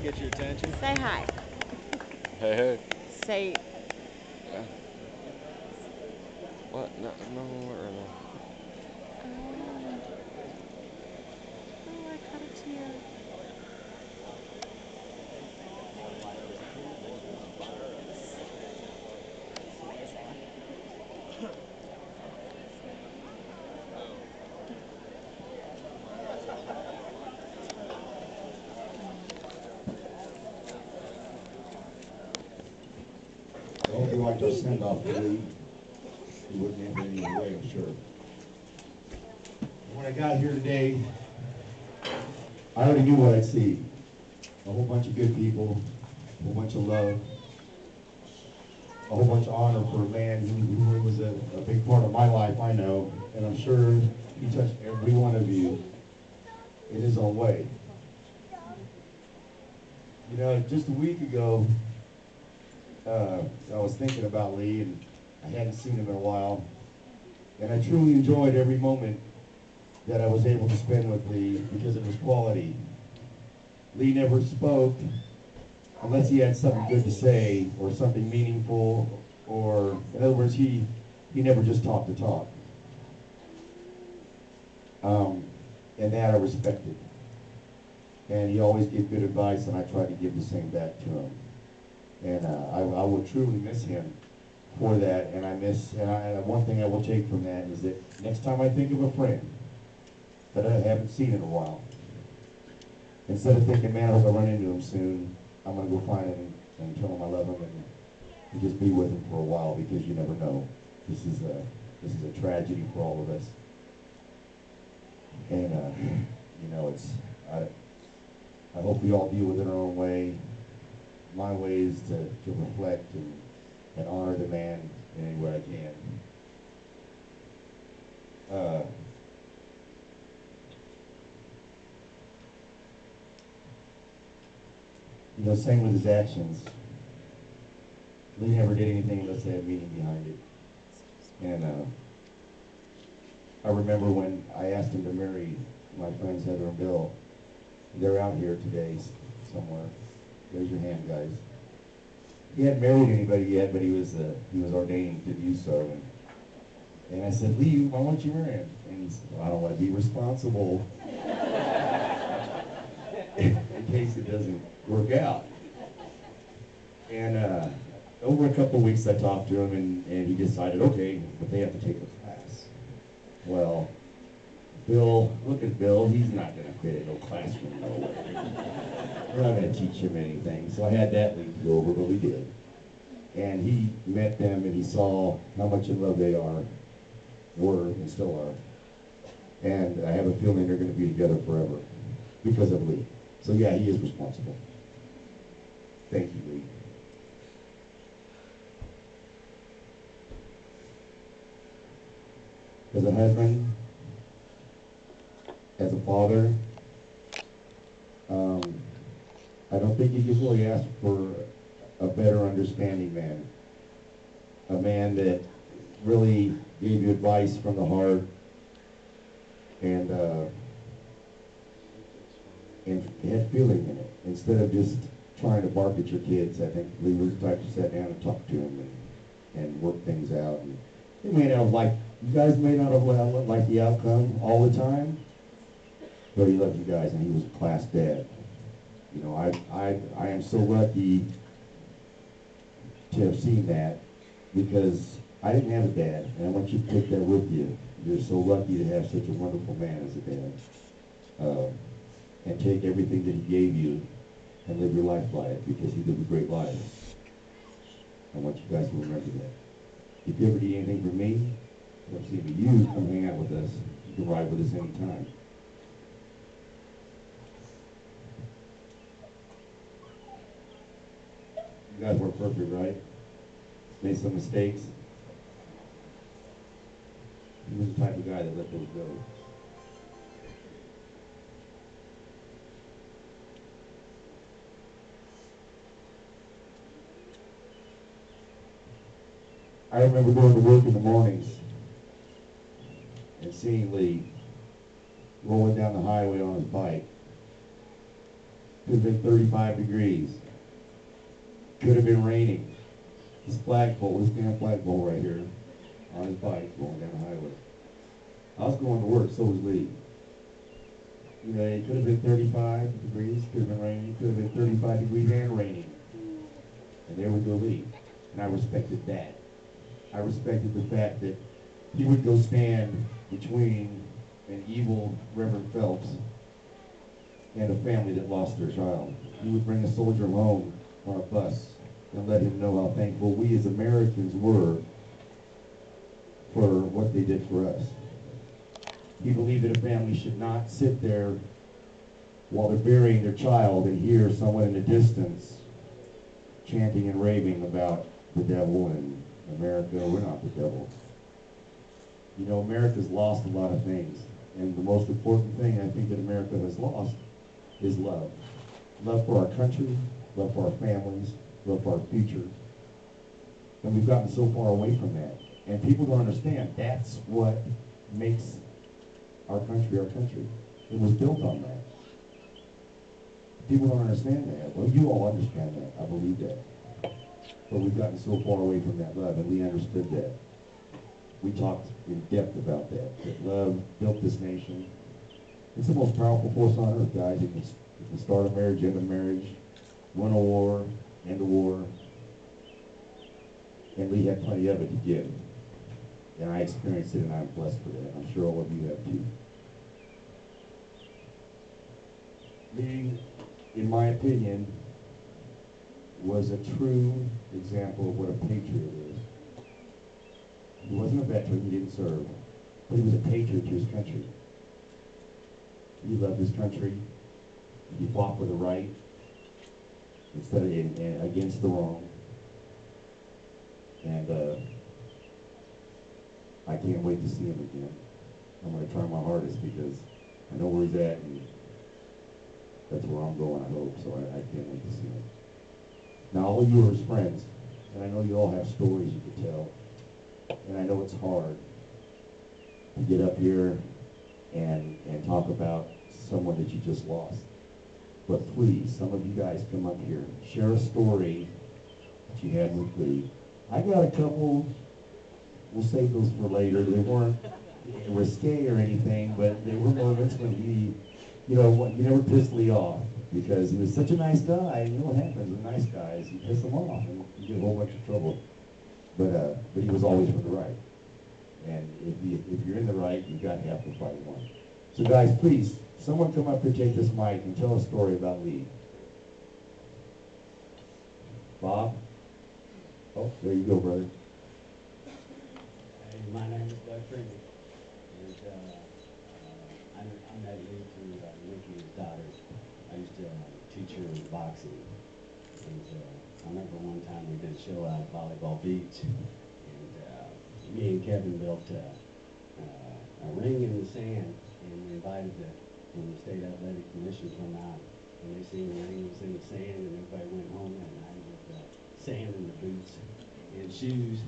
get your attention? Say hi. Hey, hey. Say, Yeah. What? No, no, where am oh, oh, I cut a tear. I hope you like those send-off, Lee. You wouldn't have it any other way, I'm sure. When I got here today, I already knew what I'd see. A whole bunch of good people, a whole bunch of love, a whole bunch of honor for a man who was a big part of my life, I know, and I'm sure he touched every one of you in his own way. You know, just a week ago, I was thinking about Lee, and I hadn't seen him in a while, and I truly enjoyed every moment that I was able to spend with Lee because it was quality. Lee never spoke unless he had something good to say or something meaningful, or in other words, he never just talked to talk. And that I respected. And he always gave good advice, and I tried to give the same back to him. And I will truly miss him for that. And one thing I will take from that is that next time I think of a friend that I haven't seen in a while, instead of thinking, man, I hope I run into him soon, I'm going to go find him and tell him I love him and just be with him for a while, because you never know. This is a tragedy for all of us. And, you know, I hope we all deal with it our own way. My way is to reflect and honor the man in any way I can. You know, same with his actions. Lee never did anything unless they had meaning behind it. And I remember when I asked him to marry my friends Heather and Bill. They're out here today somewhere. Raise your hand, guys. He hadn't married anybody yet, but he was ordained to do so. And I said, Lee, why won't you marry him? And he said, well, I don't want to be responsible in case it doesn't work out. And over a couple of weeks I talked to him, and he decided, okay, but they have to take a class. Well, Bill, look at Bill, he's not going to fit in no classroom, no way. We're not going to teach him anything. So I had that lead to go over, but we did. And he met them, and he saw how much in love they were, and still are. And I have a feeling they're going to be together forever because of Lee. So yeah, he is responsible. Thank you, Lee. As a husband, as a father, I don't think you can really ask for a better understanding man. A man that really gave you advice from the heart and had feeling in it. Instead of just trying to bark at your kids, I think Lee was the type to sit down and talk to them and work things out. And you guys may not have liked the outcome all the time, but he loved you guys, and he was a class dad. You know, I am so lucky to have seen that, because I didn't have a dad, and I want you to take that with you. You're so lucky to have such a wonderful man as a dad, and take everything that he gave you and live your life by it, because he lived a great life. I want you guys to remember that. If you ever need anything from me, or see you, come hang out with us. You can ride with us anytime. You guys weren't perfect, right? Made some mistakes. He was the type of guy that let those go. I remember going to work in the mornings and seeing Lee rolling down the highway on his bike. Could have been 35 degrees. Could have been raining. This flagpole, this damn flagpole right here, on his bike going down the highway. I was going to work, so was Lee. You know, it could have been 35 degrees, could have been raining, could have been 35 degrees and raining. And there would go Lee. And I respected that. I respected the fact that he would go stand between an evil Reverend Phelps and a family that lost their child. He would bring a soldier home on a bus and let him know how thankful we as Americans were for what they did for us. He believed that a family should not sit there while they're burying their child and hear someone in the distance chanting and raving about the devil and America. We're not the devil. You know, America's lost a lot of things. And the most important thing I think that America has lost is love. Love for our country, love for our families, love for our future. And we've gotten so far away from that. And people don't understand that's what makes our country our country. It was built on that. People don't understand that. Well, you all understand that. I believe that. But we've gotten so far away from that love, and we understood that. We talked in depth about that. That love built this nation. It's the most powerful force on earth, guys. It can start a marriage, end a marriage, win a war, end a war. And we had plenty of it to give. And I experienced it, and I'm blessed for that. I'm sure all of you have too. Lee, in my opinion, was a true example of what a patriot is. He wasn't a veteran, he didn't serve, but he was a patriot to his country. He loved his country. He fought for the right instead of against the wrong. And I can't wait to see him again. I'm going to try my hardest because I know where he's at, and that's where I'm going, I hope, so I can't wait to see him. Now, all of you are his friends, and I know you all have stories you could tell, and I know it's hard to get up here and talk about someone that you just lost. But please, some of you guys come up here, share a story that you had with Lee. I got a couple, we'll save those for later. They weren't risque or anything, but they were moments when he, you never pissed Lee off because he was such a nice guy. You know what happens with nice guys, you piss them off and you get a whole bunch of trouble. But he was always for the right. And if you're in the right, you've got half the fight won. So guys, please, someone come up here, take this mic, and tell a story about Lee. Bob? Oh, there you go, brother. Hey, my name is Doug Freeman, and I met Lee through Nikki's daughter. I used to teach her boxing, and I remember one time we did a show out at Volleyball Beach, and me and Kevin built a ring in the sand, and we invited the State Athletic Commission to come out, and they seen the ring was in the sand, and everybody went home that night with sand in the boots and shoes.